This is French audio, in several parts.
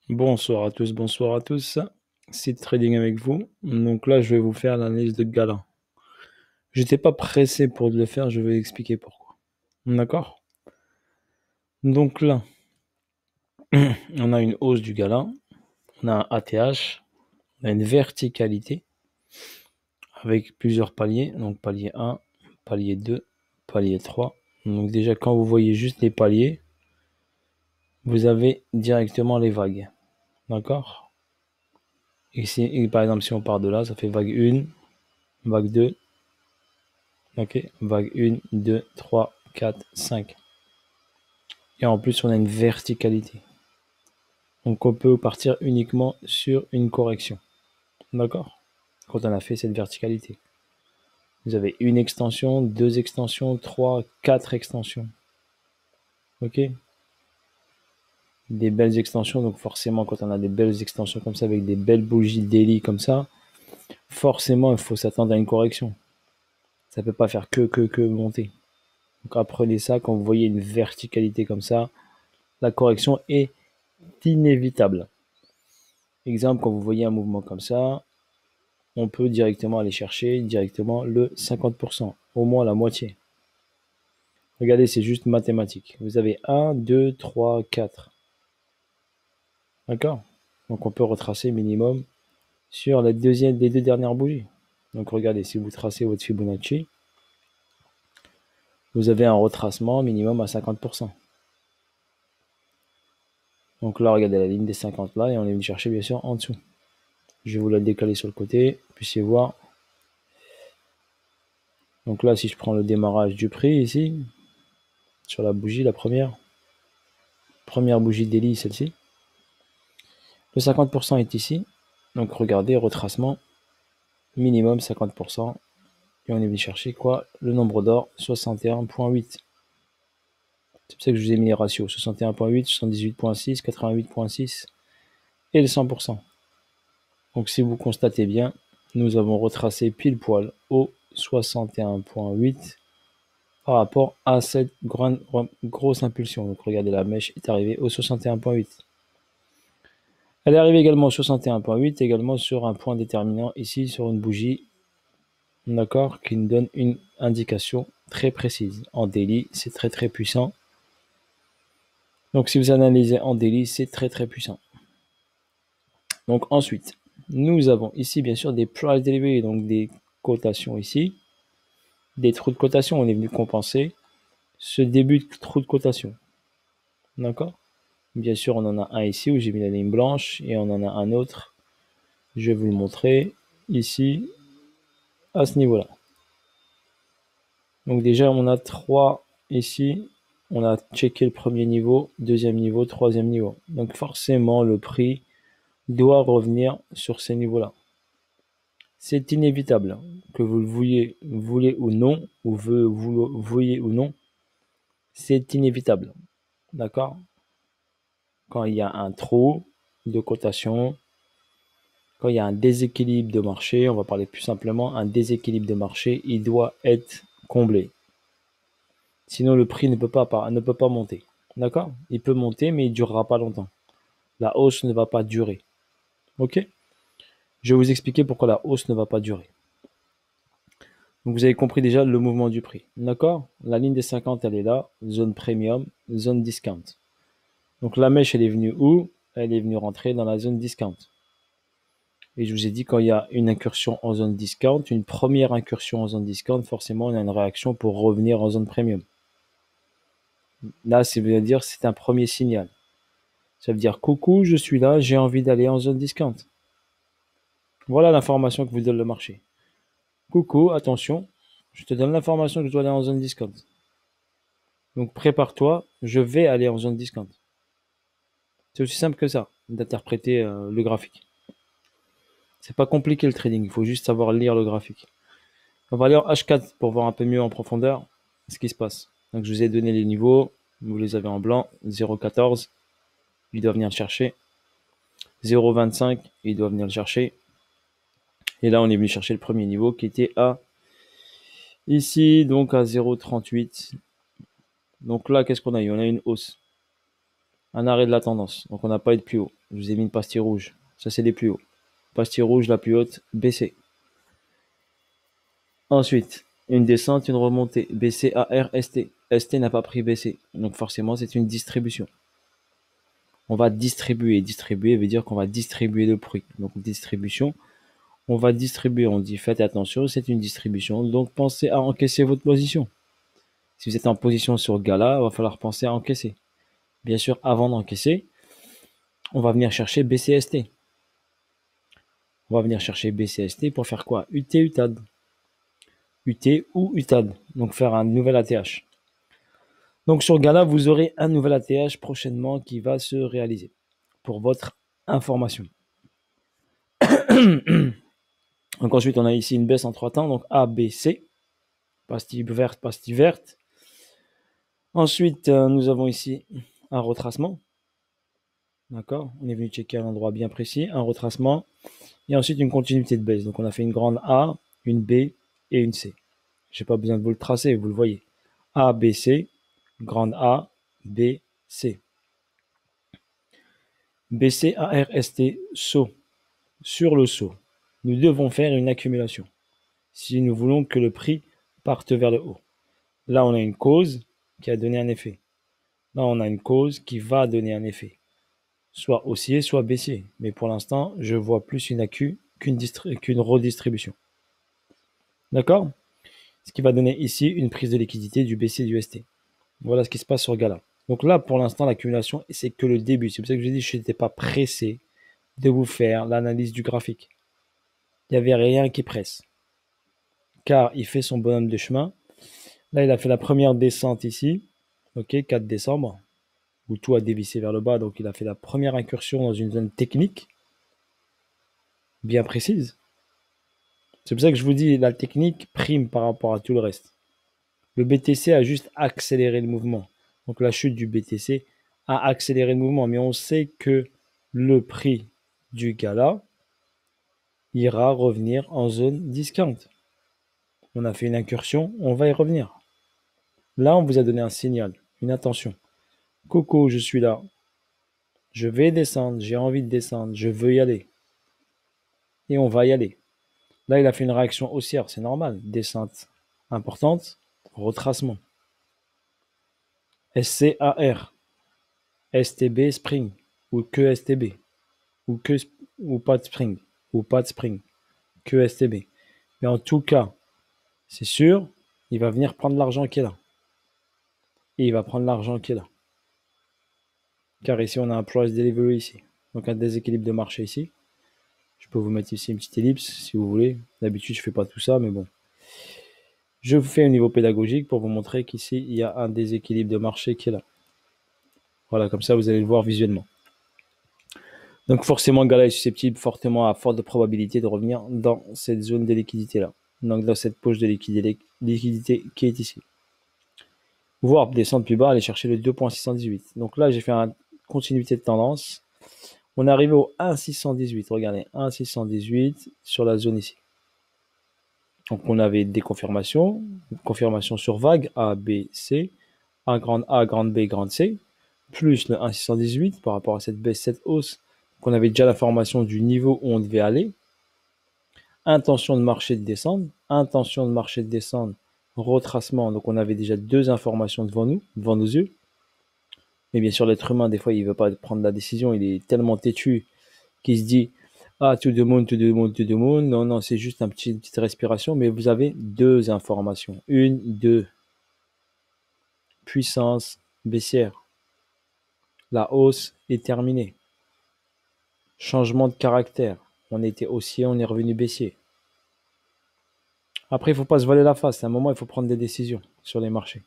Bonsoir à tous. C'est Trading avec vous. Donc là, je vais vous faire l'analyse de Gala. J'étais pas pressé pour le faire, je vais expliquer pourquoi. D'accord? Donc là, on a une hausse du Gala, on a un ATH, on a une verticalité avec plusieurs paliers. Donc palier 1, palier 2, palier 3. Donc déjà, quand vous voyez juste les paliers, vous avez directement les vagues. D'accord? Ici, par exemple, si on part de là, ça fait vague 1, vague 2, ok, vague 1, 2, 3, 4, 5. Et en plus, on a une verticalité. Donc, on peut partir uniquement sur une correction. D'accord? Quand on a fait cette verticalité. Vous avez une extension, deux extensions, trois, quatre extensions. Ok? Des belles extensions. Donc, forcément, quand on a des belles extensions comme ça, avec des belles bougies daily comme ça, forcément, il faut s'attendre à une correction. Ça ne peut pas faire que monter. Donc, apprenez ça quand vous voyez une verticalité comme ça. La correction est inévitable. Exemple, quand vous voyez un mouvement comme ça, on peut directement aller chercher directement le 50%, au moins la moitié. Regardez, c'est juste mathématique. Vous avez 1, 2, 3, 4. D'accord? Donc on peut retracer minimum sur les deux dernières bougies. Donc regardez, si vous tracez votre Fibonacci, vous avez un retracement minimum à 50%. Donc là, regardez la ligne des 50 là, et on est venu chercher bien sûr en dessous. Je vais vous la décaler sur le côté, vous puissiez voir. Donc là, si je prends le démarrage du prix ici, sur la bougie, la première bougie daily, celle-ci, le 50% est ici. Donc regardez, retracement, minimum 50%. Et on est venu chercher quoi? Le nombre d'or, 61,8. C'est pour ça que je vous ai mis les ratios. 61,8, 78,6, 88,6 et le 100%. Donc si vous constatez bien, nous avons retracé pile poil au 61,8 par rapport à cette grosse impulsion. Donc regardez, la mèche est arrivée au 61,8. Elle est arrivée également au 61,8, également sur un point déterminant ici, sur une bougie, d'accord, qui nous donne une indication très précise. En daily, c'est très puissant. Donc si vous analysez en daily, c'est très puissant. Donc ensuite, nous avons ici bien sûr des price delivery, donc des cotations ici, des trous de cotation. On est venu compenser ce début de trou de cotation. D'accord? Bien sûr, on en a un ici où j'ai mis la ligne blanche et on en a un autre. Je vais vous le montrer ici, à ce niveau-là. Donc déjà, on a 3 ici. On a checké le premier niveau, deuxième niveau, troisième niveau. Donc forcément, le prix doit revenir sur ces niveaux-là. C'est inévitable, que vous le voulez ou non, ou vous le vouliez ou non, c'est inévitable. D'accord? Quand il y a un trou de cotation, quand il y a un déséquilibre de marché, on va parler plus simplement, un déséquilibre de marché, il doit être comblé. Sinon, le prix ne peut pas monter. D'accord? Il peut monter, mais il ne durera pas longtemps. La hausse ne va pas durer. Ok? Je vais vous expliquer pourquoi la hausse ne va pas durer. Donc, vous avez compris déjà le mouvement du prix. D'accord? La ligne des 50, elle est là. Zone premium, zone discount. Donc, la mèche, elle est venue où? Elle est venue rentrer dans la zone discount. Et je vous ai dit, quand il y a une incursion en zone discount, une première incursion en zone discount, forcément, on a une réaction pour revenir en zone premium. Là, c'est un premier signal. Ça veut dire, coucou, je suis là, j'ai envie d'aller en zone discount. Voilà l'information que vous donne le marché. Coucou, attention, je te donne l'information que je dois aller en zone discount. Donc prépare-toi, je vais aller en zone discount. C'est aussi simple que ça, d'interpréter le graphique. C'est pas compliqué le trading, il faut juste savoir lire le graphique. On va aller en H4 pour voir un peu mieux en profondeur ce qui se passe. Donc je vous ai donné les niveaux, vous les avez en blanc, 0,14, il doit venir le chercher. 0,25, il doit venir le chercher. Et là, on est venu chercher le premier niveau qui était à ici, donc à 0,38. Donc là, qu'est-ce qu'on a eu? On a une hausse. un arrêt de la tendance. Donc on n'a pas eu de plus haut. Je vous ai mis une pastille rouge. Ça, c'est les plus hauts. Pastille rouge, la plus haute, baissier. Ensuite, une descente, une remontée. BC, AR, ST. ST n'a pas pris BC. Donc forcément, c'est une distribution. On va distribuer. Distribuer veut dire qu'on va distribuer le prix. Donc distribution, on va distribuer. On dit faites attention, c'est une distribution. Donc pensez à encaisser votre position. Si vous êtes en position sur Gala, il va falloir penser à encaisser. Bien sûr, avant d'encaisser, on va venir chercher BCST. On va venir chercher BCST pour faire quoi? UT, UTAD. UT ou UTAD. Donc faire un nouvel ATH. Donc sur Gala, vous aurez un nouvel ATH prochainement qui va se réaliser. Pour votre information. Donc ensuite, on a ici une baisse en 3 temps. Donc A, B, C. Pastille verte, pastille verte. Ensuite, nous avons ici un retracement. D'accord? On est venu checker un endroit bien précis. Un retracement. Et ensuite, une continuité de baisse. Donc on a fait une grande A, une B et une C. Je n'ai pas besoin de vous le tracer, vous le voyez. A, B, C. Grande A, B, C. BC, AR, ST, saut. Sur le saut, nous devons faire une accumulation si nous voulons que le prix parte vers le haut. Là, on a une cause qui a donné un effet. Là, on a une cause qui va donner un effet. Soit haussier, soit baissier. Mais pour l'instant, je vois plus une accu qu'une redistribution. D'accord? Ce qui va donner ici une prise de liquidité du BC et du ST. Voilà ce qui se passe sur Gala. Donc là, pour l'instant, l'accumulation, c'est que le début. C'est pour ça que je dis que je n'étais pas pressé de vous faire l'analyse du graphique. Il n'y avait rien qui presse. Car il fait son bonhomme de chemin. Là, il a fait la première descente ici. Ok, 4 décembre. Où tout a dévissé vers le bas. Donc, il a fait la première incursion dans une zone technique. Bien précise. C'est pour ça que je vous dis, la technique prime par rapport à tout le reste. Le BTC a juste accéléré le mouvement. Donc, la chute du BTC a accéléré le mouvement. Mais on sait que le prix du Gala ira revenir en zone discount. On a fait une incursion, on va y revenir. Là, on vous a donné un signal, une attention. Coco, je suis là. Je vais descendre, j'ai envie de descendre, je veux y aller. Et on va y aller. Là, il a fait une réaction haussière, c'est normal. Descente importante, retracement. SCAR, STB, Spring, ou que STB, ou pas de Spring, ou pas de Spring, que STB. Mais en tout cas, c'est sûr, il va venir prendre l'argent qui est là. Et il va prendre l'argent qui est là. Car ici, on a un price delivery ici. Donc un déséquilibre de marché ici. Je peux vous mettre ici une petite ellipse si vous voulez. D'habitude, je ne fais pas tout ça, mais bon. Je vous fais un niveau pédagogique pour vous montrer qu'ici, il y a un déséquilibre de marché qui est là. Voilà, comme ça, vous allez le voir visuellement. Donc forcément, Gala est susceptible fortement à forte probabilité de revenir dans cette zone de liquidité-là. Donc dans cette poche de liquidité qui est ici. Voire descendre plus bas, aller chercher le 2.618. Donc là, j'ai fait une continuité de tendance. On est arrivé au 1.618. Regardez, 1.618 sur la zone ici. Donc on avait des confirmations, confirmation sur vague A, B, C, A, grande B, grande C, plus le 1.618 par rapport à cette baisse, cette hausse. Donc on avait déjà l'information du niveau où on devait aller. Intention de marché de descendre, intention de marché de descendre, retracement. Donc on avait déjà deux informations devant nous, devant nos yeux. Mais bien sûr, l'être humain, des fois, il ne veut pas prendre la décision. Il est tellement têtu qu'il se dit ah, to the moon, to the moon, to the moon. Non, non, c'est juste une petite respiration. Mais vous avez deux informations. Une, deux. Puissance baissière. La hausse est terminée. Changement de caractère. On était haussier, on est revenu baissier. Après, il ne faut pas se voiler la face. À un moment, il faut prendre des décisions sur les marchés.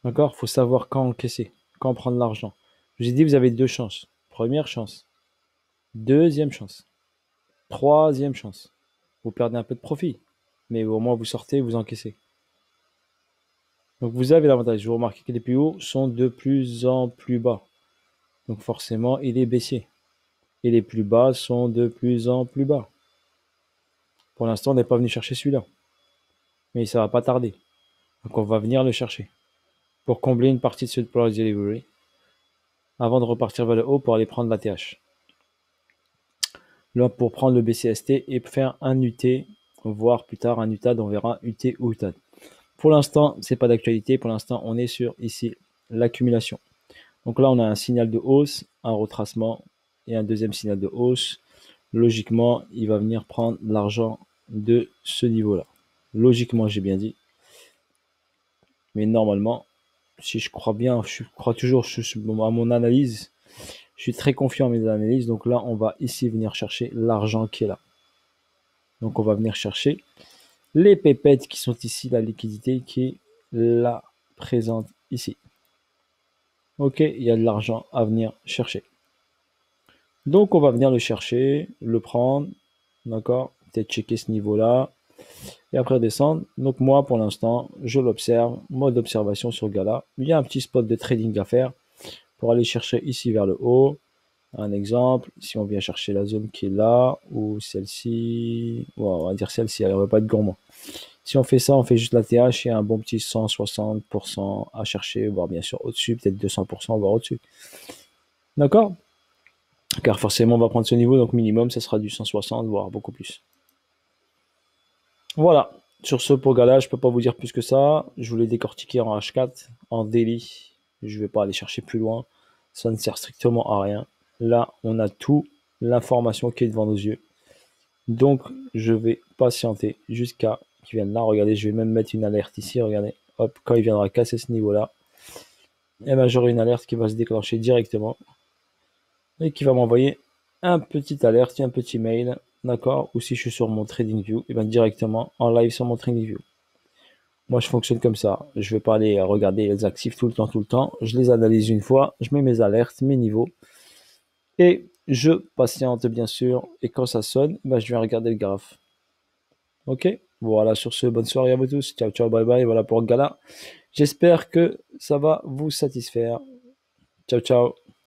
D'accord? Il faut savoir quand encaisser, quand prendre l'argent. Je vous ai dit, vous avez deux chances. Première chance. Deuxième chance. Troisième chance. Vous perdez un peu de profit. Mais au moins, vous sortez, vous encaissez. Donc, vous avez l'avantage. Vous remarquez que les plus hauts sont de plus en plus bas. Donc, forcément, il est baissier. Et les plus bas sont de plus en plus bas. Pour l'instant, on n'est pas venu chercher celui-là. Mais ça ne va pas tarder. Donc, on va venir le chercher. Pour combler une partie de ce price delivery avant de repartir vers le haut pour aller prendre la TH. Là, pour prendre le BCST et faire un UT, voire plus tard un UTAD, on verra UT ou UTAD. Pour l'instant, c'est pas d'actualité. Pour l'instant, on est sur ici l'accumulation. Donc là, on a un signal de hausse, un retracement et un deuxième signal de hausse. Logiquement, il va venir prendre l'argent de ce niveau-là. Logiquement, j'ai bien dit. Mais normalement, si je crois bien, je crois toujours à mon analyse. Je suis très confiant en mes analyses. Donc là, on va ici venir chercher l'argent qui est là. Donc on va venir chercher les pépettes qui sont ici, la liquidité qui est là présente ici. Ok, il y a de l'argent à venir chercher. Donc on va venir le chercher, le prendre, d'accord, peut-être checker ce niveau-là, et après descendre. Donc moi pour l'instant, je l'observe, mode d'observation sur Gala. Il y a un petit spot de trading à faire pour aller chercher ici vers le haut. Un exemple, si on vient chercher la zone qui est là, ou celle-ci, on va dire celle-ci, elle ne va pas être gourmand. Si on fait ça, on fait juste la TH, il y a un bon petit 160% à chercher, voire bien sûr au-dessus, peut-être 200%, voire au-dessus. D'accord? Car forcément, on va prendre ce niveau, donc minimum, ça sera du 160, voire beaucoup plus. Voilà. Sur ce, pour Gala, je ne peux pas vous dire plus que ça. Je voulais décortiquer en H4, en daily. Je ne vais pas aller chercher plus loin. Ça ne sert strictement à rien. Là, on a toute l'information qui est devant nos yeux. Donc, je vais patienter jusqu'à qu'il vienne là. Regardez, je vais même mettre une alerte ici. Regardez, hop, quand il viendra casser ce niveau-là, et ben, j'aurai une alerte qui va se déclencher directement et qui va m'envoyer un petit alerte, un petit mail, d'accord? Ou si je suis sur mon TradingView, et ben directement en live sur mon TradingView. Moi, je fonctionne comme ça. Je vais pas aller regarder les actifs tout le temps. Je les analyse une fois, je mets mes alertes, mes niveaux, et je patiente bien sûr. Et quand ça sonne, ben, je viens regarder le graphe. Ok? Voilà, sur ce, bonne soirée à vous tous. Ciao, ciao, bye bye. Voilà pour Gala. J'espère que ça va vous satisfaire. Ciao, ciao.